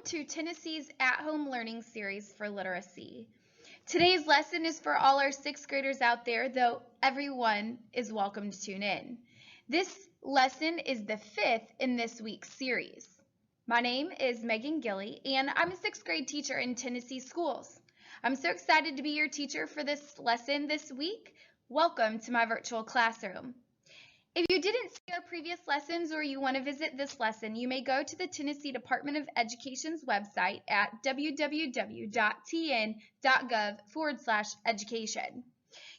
to Tennessee's at-home learning series for literacy. Today's lesson is for all our 6th graders out there, though everyone is welcome to tune in. This lesson is the 5th in this week's series. My name is Megan Gilley, and I'm a 6th grade teacher in Tennessee schools. I'm so excited to be your teacher for this lesson this week. Welcome to my virtual classroom. If you didn't see our previous lessons or you want to visit this lesson, you may go to the Tennessee Department of Education's website at www.tn.gov/education.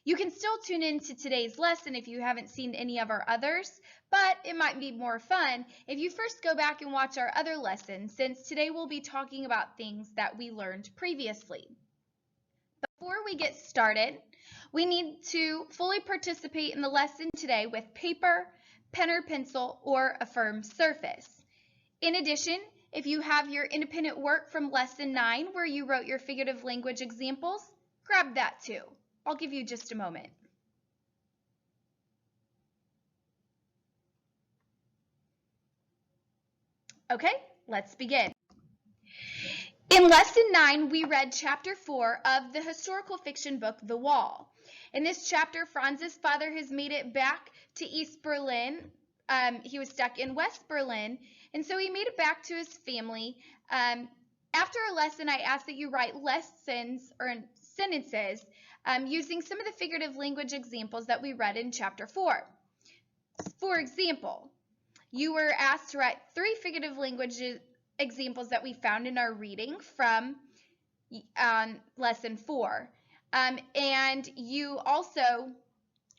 You can still tune in to today's lesson if you haven't seen any of our others, but it might be more fun if you first go back and watch our other lessons, since today we'll be talking about things that we learned previously. Before we get started, we need to fully participate in the lesson today with paper, pen or pencil, or a firm surface. In addition, if you have your independent work from lesson 9 where you wrote your figurative language examples, grab that too. I'll give you just a moment. Okay, let's begin. In lesson 9, we read chapter 4 of the historical fiction book, The Wall. In this chapter, Franz's father has made it back to East Berlin. He was stuck in West Berlin, and so he made it back to his family. After our lesson, I asked that you write lessons or sentences using some of the figurative language examples that we read in chapter 4. For example, you were asked to write 3 figurative language examples that we found in our reading from lesson 4. And you also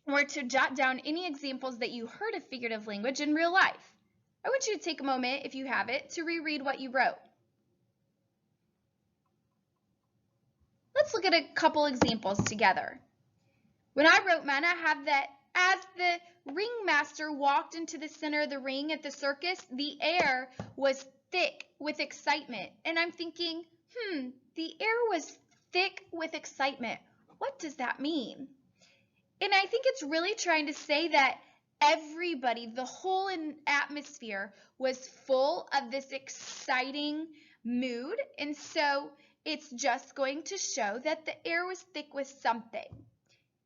were to jot down any examples that you heard of figurative language in real life. I want you to take a moment, if you have it, to reread what you wrote. Let's look at a couple examples together. When I wrote mine, I have that as the ringmaster walked into the center of the ring at the circus, the air was thick with excitement. And I'm thinking, the air was thick with excitement. What does that mean? And I think it's really trying to say that everybody, the whole atmosphere was full of this exciting mood. And so it's just going to show that the air was thick with something.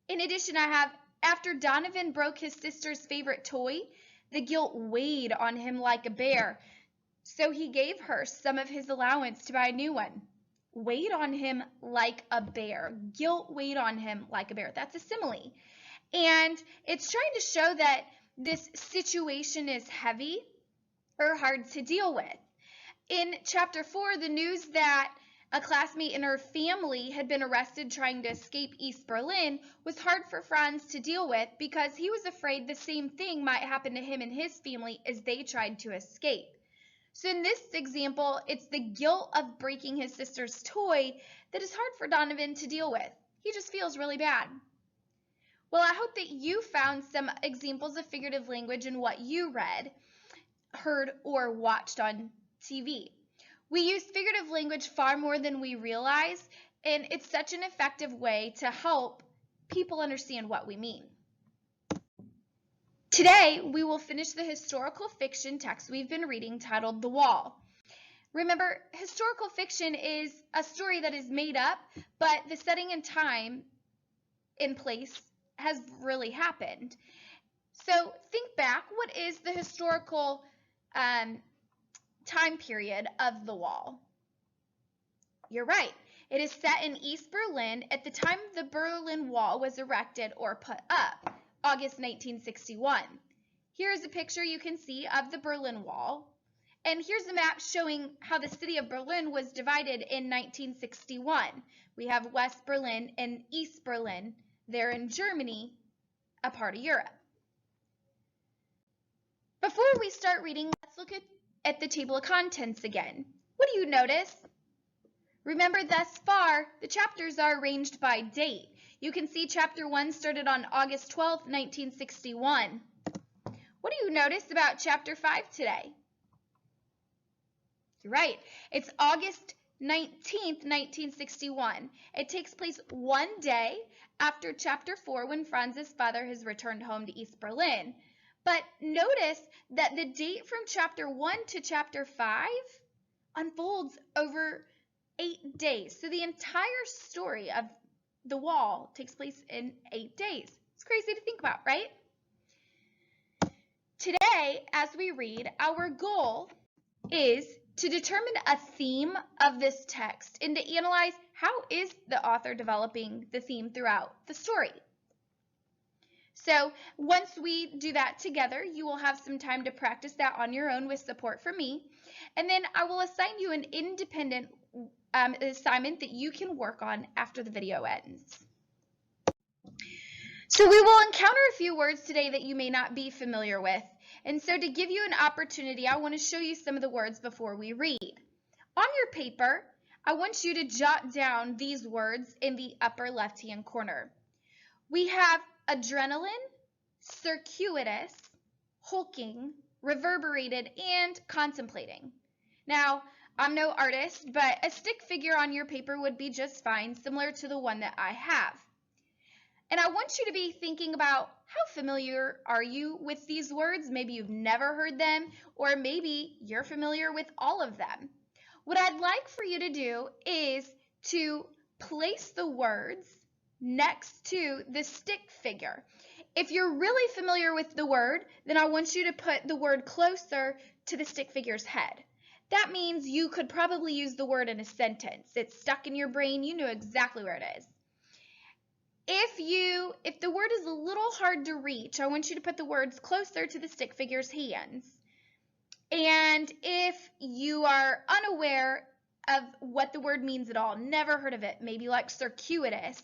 In addition, I have, after Donovan broke his sister's favorite toy, the guilt weighed on him like a bear. So he gave her some of his allowance to buy a new one. Weighed on him like a bear. Guilt weighed on him like a bear. That's a simile. And it's trying to show that this situation is heavy or hard to deal with. In chapter 4, the news that a classmate and her family had been arrested trying to escape East Berlin was hard for Franz to deal with because he was afraid the same thing might happen to him and his family as they tried to escape. So in this example, it's the guilt of breaking his sister's toy that is hard for Donovan to deal with. He just feels really bad. Well, I hope that you found some examples of figurative language in what you read, heard, or watched on TV. We use figurative language far more than we realize, and it's such an effective way to help people understand what we mean. Today, we will finish the historical fiction text we've been reading titled The Wall. Remember, historical fiction is a story that is made up, but the setting and time and place has really happened. So think back, what is the historical time period of The Wall? You're right. It is set in East Berlin at the time the Berlin Wall was erected or put up. August 1961. Here's a picture you can see of the Berlin Wall. And here's a map showing how the city of Berlin was divided in 1961. We have West Berlin and East Berlin. They're in Germany, a part of Europe. Before we start reading, let's look at the table of contents again. What do you notice? Remember, thus far, the chapters are arranged by date. You can see chapter 1 started on August 12, 1961. What do you notice about chapter 5 today? You're right. It's August 19th, 1961. It takes place one day after chapter 4 when Franz's father has returned home to East Berlin. But notice that the date from chapter 1 to chapter 5 unfolds over 8 days. So the entire story of the wall takes place in 8 days. It's crazy to think about, right? Today, as we read, our goal is to determine a theme of this text and to analyze how is the author developing the theme throughout the story. So once we do that together, you will have some time to practice that on your own with support from me. And then I will assign you an independent assignment that you can work on after the video ends. So we will encounter a few words today that you may not be familiar with. And so to give you an opportunity, I want to show you some of the words before we read. On your paper, I want you to jot down these words in the upper left-hand corner. We have adrenaline, circuitous, hulking, reverberated, and contemplating. Now, I'm no artist, but a stick figure on your paper would be just fine, similar to the one that I have. And I want you to be thinking about how familiar are you with these words? Maybe you've never heard them, or maybe you're familiar with all of them. What I'd like for you to do is to place the words next to the stick figure. If you're really familiar with the word, then I want you to put the word closer to the stick figure's head. That means you could probably use the word in a sentence. It's stuck in your brain. You know exactly where it is. If the word is a little hard to reach, I want you to put the words closer to the stick figure's hands. And if you are unaware of what the word means at all, never heard of it, maybe like circuitous,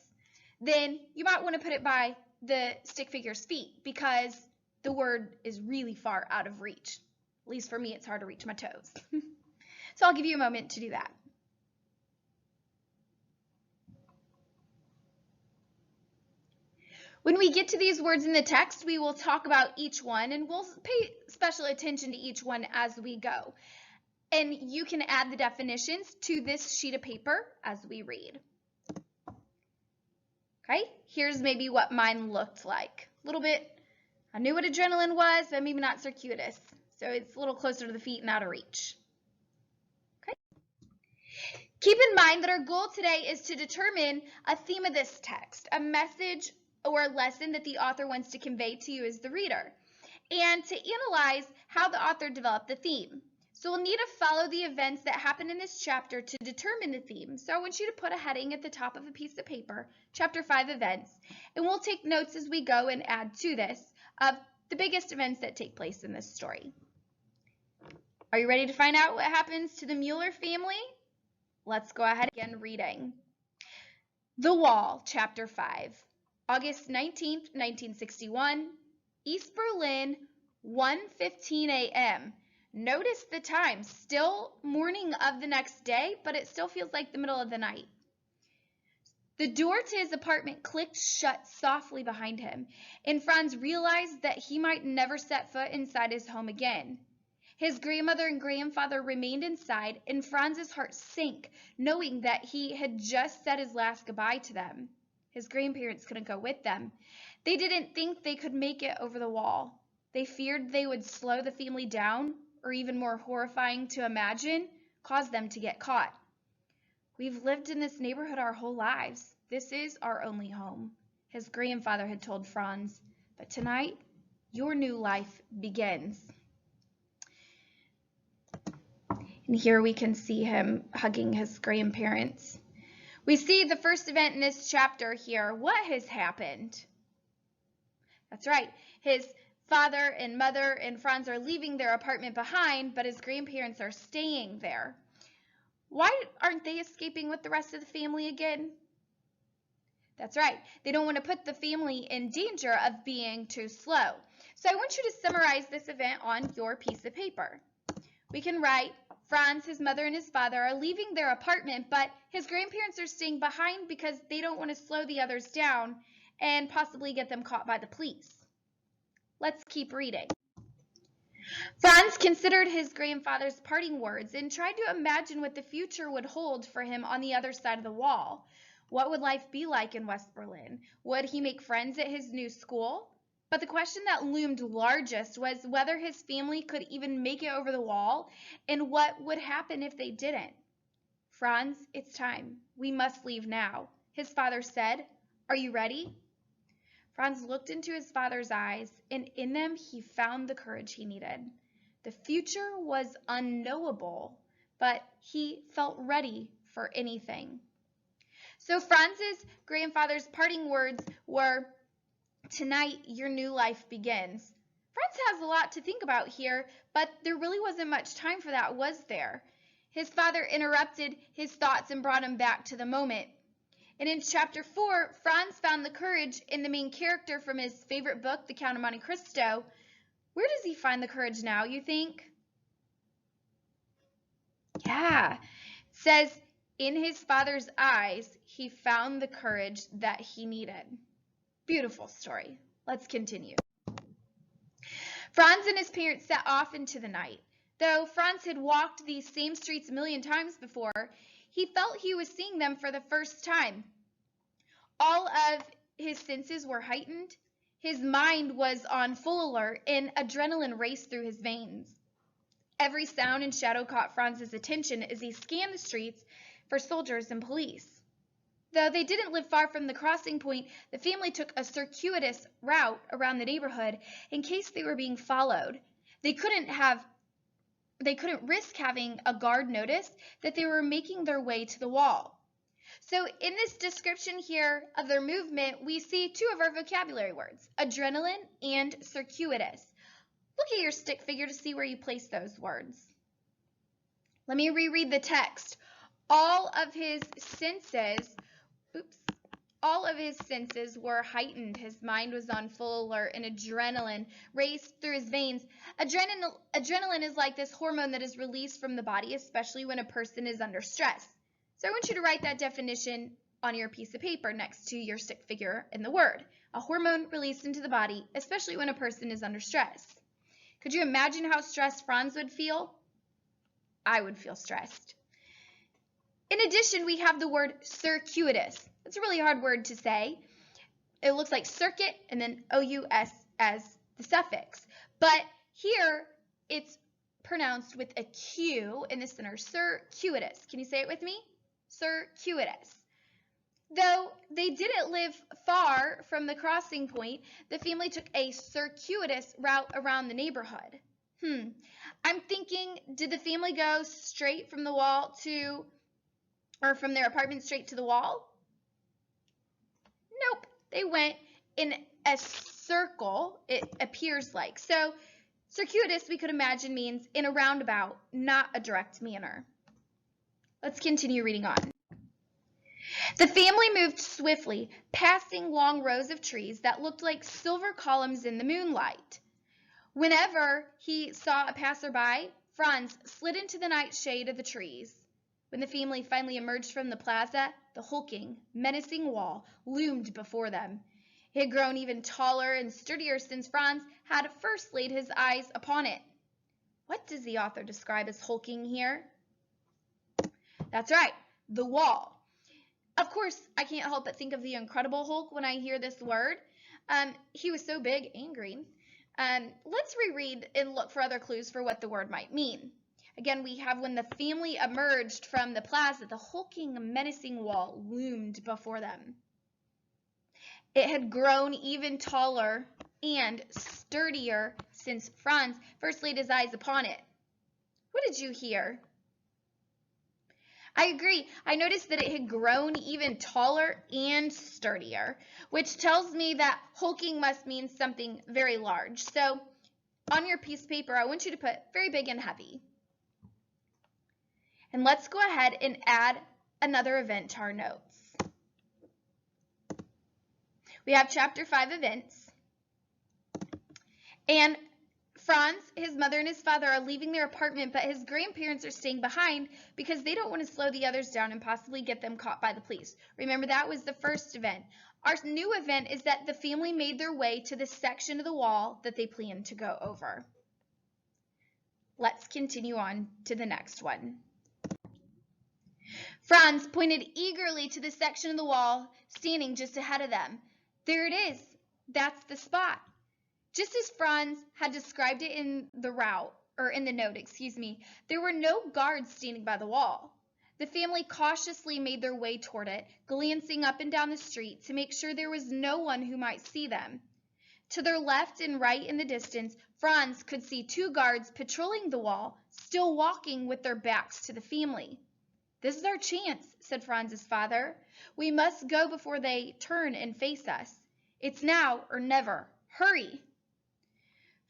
then you might want to put it by the stick figure's feet because the word is really far out of reach. At least for me, it's hard to reach my toes. So I'll give you a moment to do that. When we get to these words in the text, we will talk about each one and we'll pay special attention to each one as we go. And you can add the definitions to this sheet of paper as we read. Okay, here's maybe what mine looked like. A little bit, I knew what adrenaline was, but maybe not circuitous. So it's a little closer to the feet and out of reach. Okay. Keep in mind that our goal today is to determine a theme of this text, a message or a lesson that the author wants to convey to you as the reader, and to analyze how the author developed the theme. So we'll need to follow the events that happen in this chapter to determine the theme. So I want you to put a heading at the top of a piece of paper, Chapter 5 events, and we'll take notes as we go and add to this of the biggest events that take place in this story. Are you ready to find out what happens to the Mueller family? Let's go ahead and begin reading. The Wall, Chapter 5. August 19th, 1961, East Berlin, 1:15 a.m. Notice the time, still morning of the next day, but it still feels like the middle of the night. The door to his apartment clicked shut softly behind him, and Franz realized that he might never set foot inside his home again. His grandmother and grandfather remained inside, and Franz's heart sank, knowing that he had just said his last goodbye to them. His grandparents couldn't go with them. They didn't think they could make it over the wall. They feared they would slow the family down, or even more horrifying to imagine, cause them to get caught. We've lived in this neighborhood our whole lives. This is our only home, his grandfather had told Franz. But tonight, your new life begins. And here we can see him hugging his grandparents. We see the first event in this chapter here. What has happened? That's right. His father and mother and Franz are leaving their apartment behind, but his grandparents are staying there. Why aren't they escaping with the rest of the family again? That's right. They don't want to put the family in danger of being too slow. So I want you to summarize this event on your piece of paper. We can write, Franz, his mother, and his father are leaving their apartment, but his grandparents are staying behind because they don't want to slow the others down and possibly get them caught by the police. Let's keep reading. Franz considered his grandfather's parting words and tried to imagine what the future would hold for him on the other side of the wall. What would life be like in West Berlin? Would he make friends at his new school? But the question that loomed largest was whether his family could even make it over the wall and what would happen if they didn't. "Franz, it's time. We must leave now," his father said. "Are you ready?" Franz looked into his father's eyes, and in them he found the courage he needed. The future was unknowable, but he felt ready for anything. So Franz's grandfather's parting words were, "Tonight, your new life begins." Franz has a lot to think about here, but there really wasn't much time for that, was there? His father interrupted his thoughts and brought him back to the moment. And in chapter 4, Franz found the courage in the main character from his favorite book, The Count of Monte Cristo. Where does he find the courage now, you think? Yeah, it says, in his father's eyes, he found the courage that he needed. Beautiful story. Let's continue. Franz and his parents set off into the night. Though Franz had walked these same streets a million times before, he felt he was seeing them for the first time. All of his senses were heightened. His mind was on full alert, and adrenaline raced through his veins. Every sound and shadow caught Franz's attention as he scanned the streets for soldiers and police. Though they didn't live far from the crossing point, the family took a circuitous route around the neighborhood in case they were being followed. They couldn't risk having a guard notice that they were making their way to the wall. So in this description here of their movement, we see two of our vocabulary words, adrenaline and circuitous. Look at your stick figure to see where you place those words. Let me reread the text. All of his senses were heightened. His mind was on full alert, and adrenaline raced through his veins. Adrenaline is like this hormone that is released from the body, especially when a person is under stress. So I want you to write that definition on your piece of paper next to your stick figure in the word. A hormone released into the body, especially when a person is under stress. Could you imagine how stressed Franz would feel? I would feel stressed. In addition, we have the word circuitous. It's a really hard word to say. It looks like circuit and then O-U-S as the suffix. But here, it's pronounced with a Q in the center, circuitous. Can you say it with me? Circuitous. Though they didn't live far from the crossing point, the family took a circuitous route around the neighborhood. I'm thinking, did the family go straight from the wall from their apartment straight to the wall? Nope, they went in a circle, it appears like. So circuitous, we could imagine, means in a roundabout, not a direct manner. Let's continue reading on. The family moved swiftly, passing long rows of trees that looked like silver columns in the moonlight. Whenever he saw a passerby, Franz slid into the night shade of the trees. When the family finally emerged from the plaza, the hulking, menacing wall loomed before them. It had grown even taller and sturdier since Franz had first laid his eyes upon it. What does the author describe as hulking here? That's right, the wall. Of course, I can't help but think of the Incredible Hulk when I hear this word. He was so big and green. Let's reread and look for other clues for what the word might mean. Again, we have when the family emerged from the plaza, the hulking, menacing wall loomed before them. It had grown even taller and sturdier since Franz first laid his eyes upon it. What did you hear? I agree. I noticed that it had grown even taller and sturdier, which tells me that hulking must mean something very large. So on your piece of paper, I want you to put very big and heavy. And let's go ahead and add another event to our notes. We have chapter 5 events. And Franz, his mother, and his father are leaving their apartment, but his grandparents are staying behind because they don't want to slow the others down and possibly get them caught by the police. Remember, that was the first event. Our new event is that the family made their way to the section of the wall that they planned to go over. Let's continue on to the next one. Franz pointed eagerly to the section of the wall standing just ahead of them. There it is. That's the spot. Just as Franz had described it in the note, there were no guards standing by the wall. The family cautiously made their way toward it, glancing up and down the street to make sure there was no one who might see them. To their left and right in the distance, Franz could see 2 guards patrolling the wall, still walking with their backs to the family. "This is our chance," said Franz's father. "We must go before they turn and face us. It's now or never. Hurry!"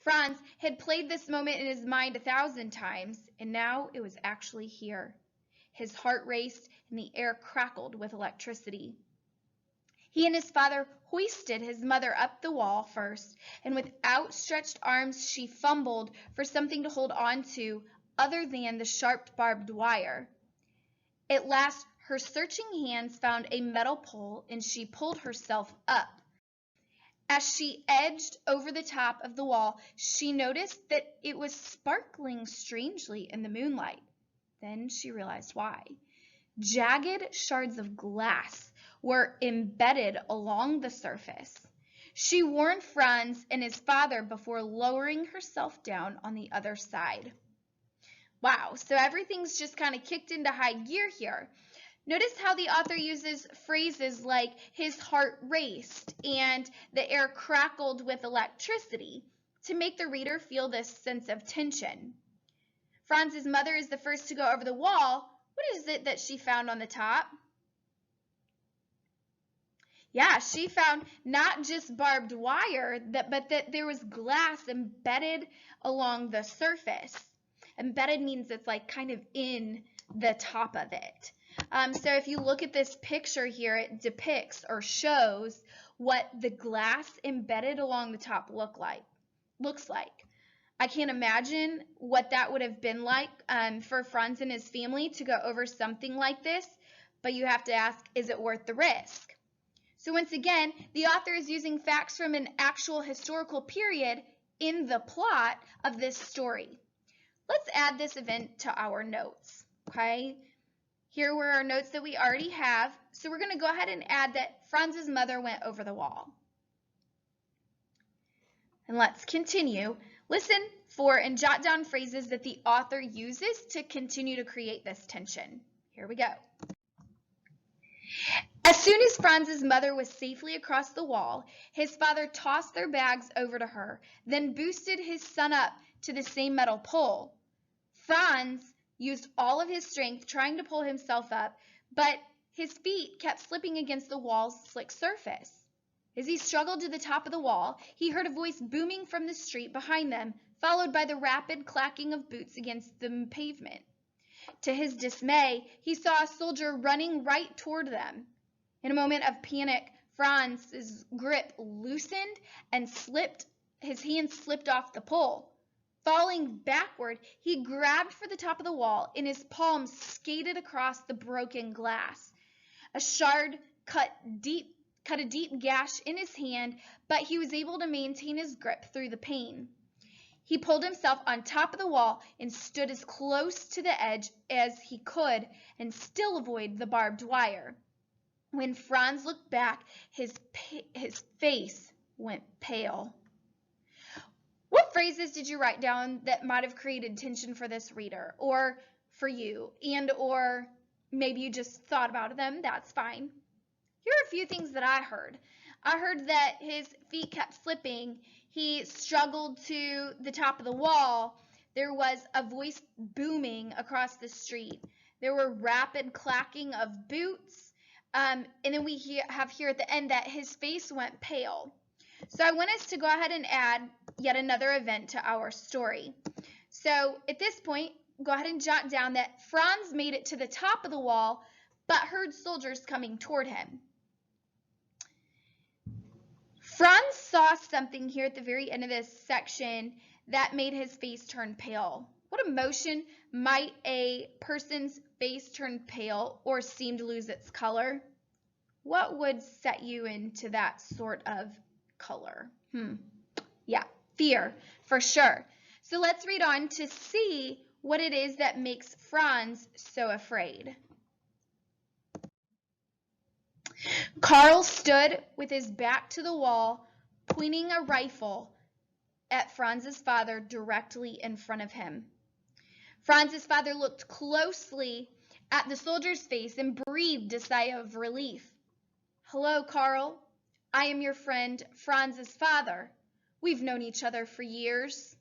Franz had played this moment in his mind 1,000 times, and now it was actually here. His heart raced and the air crackled with electricity. He and his father hoisted his mother up the wall first, and with outstretched arms she fumbled for something to hold on to other than the sharp barbed wire. At last her searching hands found a metal pole, and she pulled herself up. As she edged over the top of the wall, she noticed that it was sparkling strangely in the moonlight. Then she realized why. Jagged shards of glass were embedded along the surface. She warned Franz and his father before lowering herself down on the other side. Wow, so everything's just kind of kicked into high gear here. Notice how the author uses phrases like "his heart raced" and "the air crackled with electricity" to make the reader feel this sense of tension. Franz's mother is the first to go over the wall. What is it that she found on the top? Yeah, she found not just barbed wire, but that there was glass embedded along the surface. Embedded means it's like kind of in the top of it. So if you look at this picture here, it depicts or shows what the glass embedded along the top looks like. I can't imagine what that would have been like for Franz and his family to go over something like this, but you have to ask, is it worth the risk? So once again, the author is using facts from an actual historical period in the plot of this story. Let's add this event to our notes, okay? Here were our notes that we already have, so we're going to go ahead and add that Franz's mother went over the wall. And let's continue. Listen for and jot down phrases that the author uses to continue to create this tension. Here we go. As soon as Franz's mother was safely across the wall, his father tossed their bags over to her, then boosted his son up to the same metal pole. Franz used all of his strength trying to pull himself up, but his feet kept slipping against the wall's slick surface. As he struggled to the top of the wall, he heard a voice booming from the street behind them, followed by the rapid clacking of boots against the pavement. To his dismay, he saw a soldier running right toward them. In a moment of panic, Franz's grip loosened and his hand slipped off the pole. Falling backward, he grabbed for the top of the wall, and his palms skated across the broken glass. A shard cut a deep gash in his hand, but he was able to maintain his grip through the pain. He pulled himself on top of the wall and stood as close to the edge as he could and still avoid the barbed wire. When Franz looked back, his face went pale. What phrases did you write down that might have created tension for this reader or for you, or maybe you just thought about them? That's fine. Here are a few things that I heard. I heard that his feet kept slipping. He struggled to the top of the wall. There was a voice booming across the street. There were rapid clacking of boots. And then we have here at the end that his face went pale. So I want us to go ahead and add yet another event to our story. So at this point, go ahead and jot down that Franz made it to the top of the wall, but heard soldiers coming toward him. Franz saw something here at the very end of this section that made his face turn pale. What emotion might a person's face turn pale or seem to lose its color? What would set you into that sort of color? Yeah, fear, for sure. So let's read on to see what it is that makes Franz so afraid. Carl stood with his back to the wall, pointing a rifle at Franz's father directly in front of him. Franz's father looked closely at the soldier's face and breathed a sigh of relief. "Hello, Carl. I am your friend, Franz's father. We've known each other for years."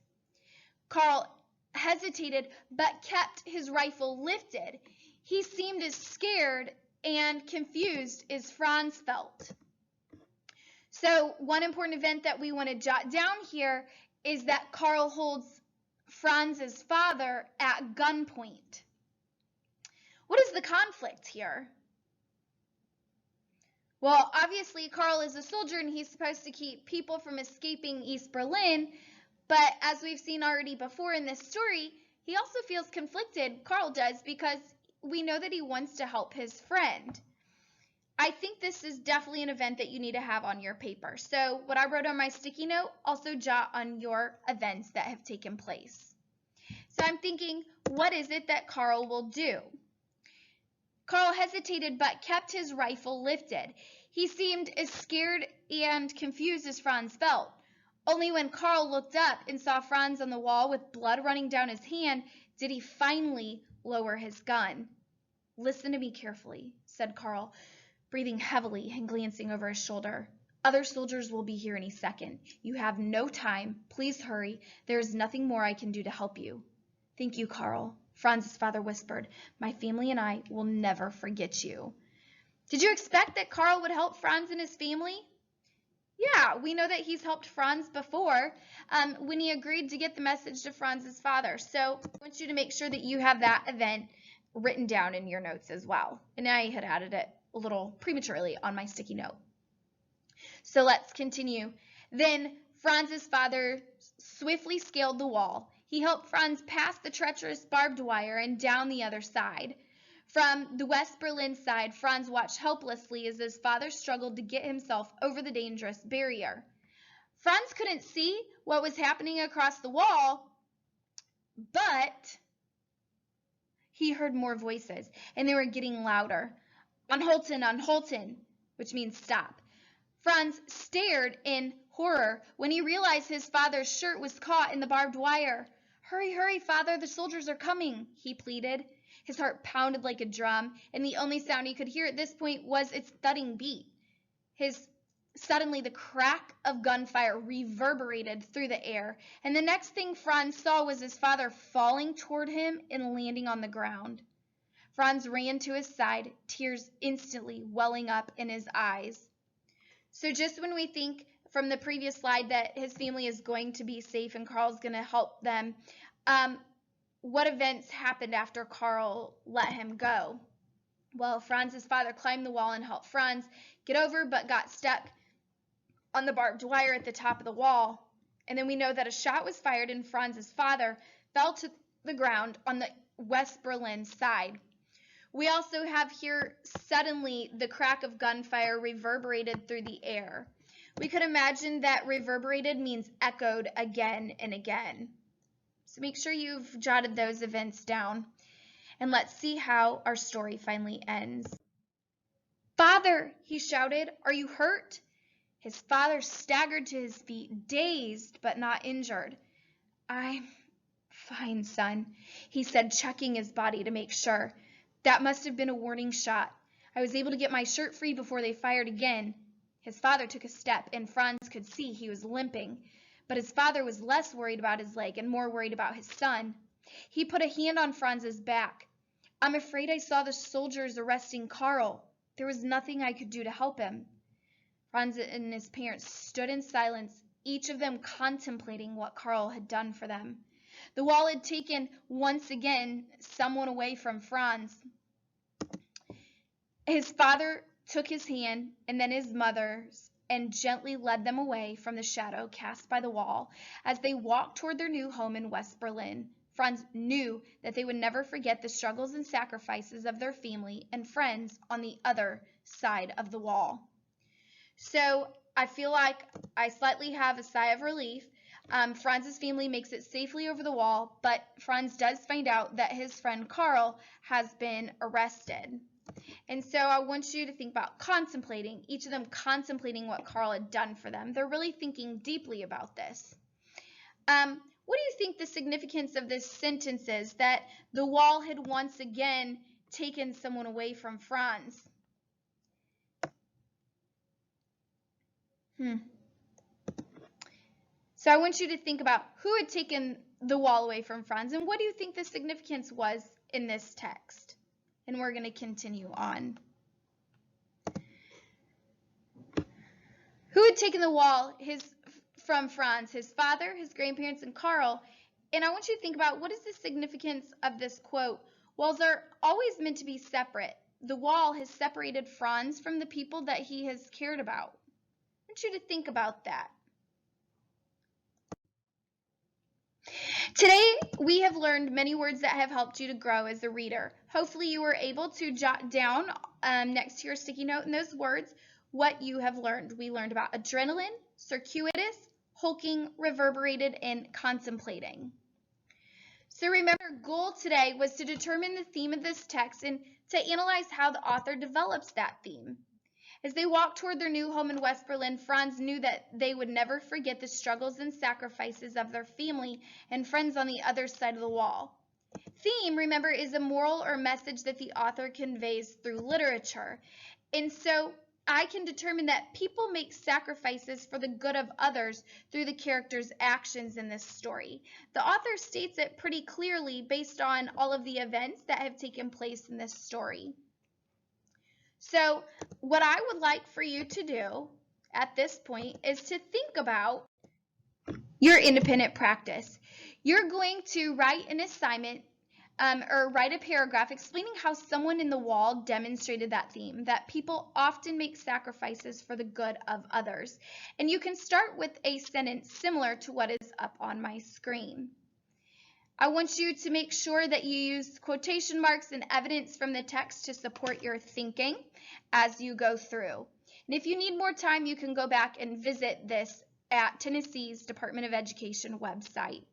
Carl hesitated but kept his rifle lifted. He seemed as scared and confused as Franz felt. So one important event that we want to jot down here is that Carl holds Franz's father at gunpoint. What is the conflict here? Well, obviously Carl is a soldier and he's supposed to keep people from escaping East Berlin, but as we've seen already before in this story, he also feels conflicted, Carl does, because we know that he wants to help his friend. I think this is definitely an event that you need to have on your paper. So what I wrote on my sticky note, also jot on your events that have taken place. So I'm thinking, what is it that Carl will do? Carl hesitated but kept his rifle lifted. He seemed as scared and confused as Franz felt. Only when Carl looked up and saw Franz on the wall with blood running down his hand did he finally lower his gun. "Listen to me carefully," said Carl, breathing heavily and glancing over his shoulder. "Other soldiers will be here any second. You have no time. Please hurry. There is nothing more I can do to help you." "Thank you, Carl," Franz's father whispered. "My family and I will never forget you." Did you expect that Carl would help Franz and his family? Yeah, we know that he's helped Franz before when he agreed to get the message to Franz's father. So I want you to make sure that you have that event written down in your notes as well. And I had added it a little prematurely on my sticky note. So let's continue. Then Franz's father swiftly scaled the wall. He helped Franz past the treacherous barbed wire and down the other side. From the West Berlin side, Franz watched helplessly as his father struggled to get himself over the dangerous barrier. Franz couldn't see what was happening across the wall, but he heard more voices, and they were getting louder. "Anhalten, anhalten," which means stop. Franz stared in horror when he realized his father's shirt was caught in the barbed wire. "Hurry, hurry, father, the soldiers are coming," he pleaded. His heart pounded like a drum, and the only sound he could hear at this point was its thudding beat. Suddenly, the crack of gunfire reverberated through the air, and the next thing Franz saw was his father falling toward him and landing on the ground. Franz ran to his side, tears instantly welling up in his eyes. So just when we think from the previous slide that his family is going to be safe and Carl's going to help them, what events happened after Carl let him go? Well, Franz's father climbed the wall and helped Franz get over, but got stuck on the barbed wire at the top of the wall. And then we know that a shot was fired and Franz's father fell to the ground on the West Berlin side. We also have here suddenly the crack of gunfire reverberated through the air. We could imagine that reverberated means echoed again and again. So make sure you've jotted those events down. And let's see how our story finally ends. "Father," he shouted, "are you hurt?" His father staggered to his feet, dazed but not injured. "I'm fine, son," he said, checking his body to make sure. "That must have been a warning shot. I was able to get my shirt free before they fired again." His father took a step, and Franz could see he was limping. But his father was less worried about his leg and more worried about his son. He put a hand on Franz's back. "I'm afraid I saw the soldiers arresting Carl. There was nothing I could do to help him." Franz and his parents stood in silence, each of them contemplating what Carl had done for them. The wall had taken, once again, someone away from Franz. His father took his hand and then his mother's and gently led them away from the shadow cast by the wall as they walked toward their new home in West Berlin. Franz knew that they would never forget the struggles and sacrifices of their family and friends on the other side of the wall. So I feel like I slightly have a sigh of relief. Franz's family makes it safely over the wall, but Franz does find out that his friend Carl has been arrested. And so I want you to think about contemplating, each of them contemplating what Carl had done for them. They're really thinking deeply about this. What do you think the significance of this sentence is, that the wall had once again taken someone away from Franz? So I want you to think about who had taken the wall away from Franz, and what do you think the significance was in this text? And we're going to continue on. Who had taken the wall from Franz? His father, his grandparents, and Carl. And I want you to think about, what is the significance of this quote? Walls are always meant to be separate. The wall has separated Franz from the people that he has cared about. I want you to think about that. Today, we have learned many words that have helped you to grow as a reader. Hopefully, you were able to jot down next to your sticky note in those words what you have learned. We learned about adrenaline, circuitous, hulking, reverberated, and contemplating. So remember, our goal today was to determine the theme of this text and to analyze how the author develops that theme. As they walked toward their new home in West Berlin, Franz knew that they would never forget the struggles and sacrifices of their family and friends on the other side of the wall. Theme, remember, is a moral or message that the author conveys through literature. And so I can determine that people make sacrifices for the good of others through the characters' actions in this story. The author states it pretty clearly based on all of the events that have taken place in this story. So what I would like for you to do at this point is to think about your independent practice. You're going to write an assignment or write a paragraph explaining how someone in the wall demonstrated that theme, that people often make sacrifices for the good of others. And you can start with a sentence similar to what is up on my screen. I want you to make sure that you use quotation marks and evidence from the text to support your thinking as you go through. And if you need more time, you can go back and visit this at Tennessee's Department of Education website.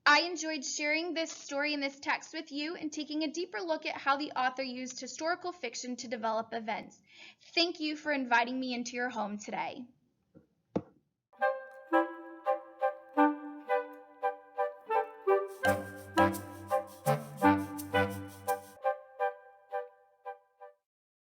I enjoyed sharing this story and this text with you and taking a deeper look at how the author used historical fiction to develop events. Thank you for inviting me into your home today.